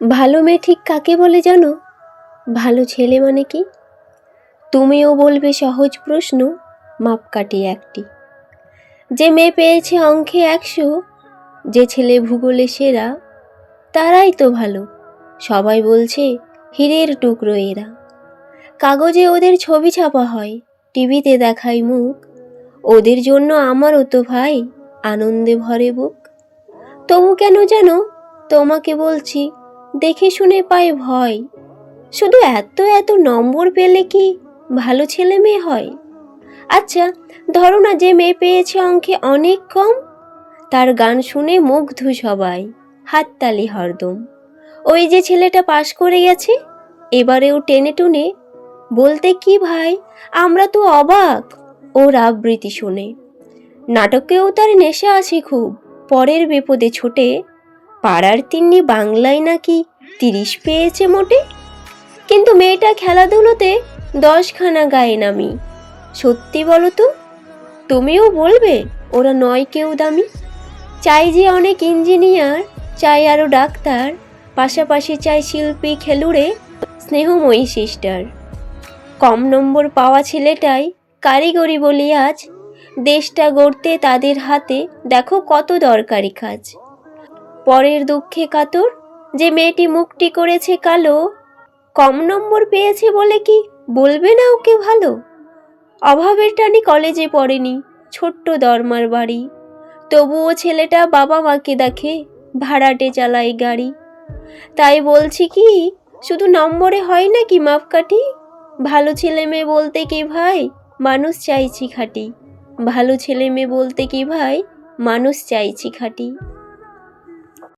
ভালো মেয়ে ঠিক কাকে বলে জানো? ভালো ছেলে মানে কি? তুমিও বলবে সহজ প্রশ্ন, মাপকাঠি একটি। যে মেয়ে পেয়েছে অঙ্কে 100, যে ছেলে ভূগোলে সেরা, তারাই তো ভালো। সবাই বলছে হীরের টুকরো এরা। কাগজে ওদের ছবি ছাপা হয়, টিভিতে দেখায় মুখ। ওদের জন্য আমারও তো ভাই আনন্দে ভরে বুক। তবু কেন জানো তোমাকে বলছি, দেখে শুনে পায় ভয়। শুধু এত এত নম্বর পেলে কি ভালো ছেলে মেয়ে হয়? আচ্ছা, ধরো না যে মেয়ে পেয়েছে অঙ্কে অনেক কম, তার গান শুনে মুগ্ধ সবাই, হাততালি হরদম। ওই যে ছেলেটা পাশ করে গেছে, এবারেও টেনে টুনে, বলতে কি ভাই আমরা তো অবাক ওর আবৃত্তি শুনে। নাটকেও তার নেশা আছে খুব, পরের বিপদে ছোটে। পাড়ার তিন্নি বাংলায় নাকি 30 পেয়েছে মোটে। কিন্তু মেয়েটা খেলাধুলোতে 10খানা গায়ে নামি। সত্যি বলো তো, তুমিও বলবে ওরা নয় কেউ দামি? চাই যে অনেক ইঞ্জিনিয়ার, চাই আরও ডাক্তার, পাশাপাশি চাই শিল্পী, খেলুড়ে, স্নেহময়ী সিস্টার। কম নম্বর পাওয়া ছেলেটাই কারিগরি বলি আজ, দেশটা গড়তে তাদের হাতে দেখো কত দরকারি কাজ। পরের দুঃখে কাতর যে মেয়েটি মুখটি করেছে কালো, কম নম্বর পেয়েছে বলে কি বলবে না ওকে ভালো? অভাবের টানি কলেজে পড়েনি, ছোট্ট দরমার বাড়ি, তবুও ছেলেটা বাবা মাকে দেখে, ভাড়াটে চালায় গাড়ি। তাই বলছি কি, শুধু নম্বরে হয় নাকি মাপকাঠি? ভালো ছেলে মেয়ে বলতে কি ভাই মানুষ চাইছি খাঁটি। ভালো ছেলে মেয়ে বলতে কি ভাই মানুষ চাইছি খাঁটি।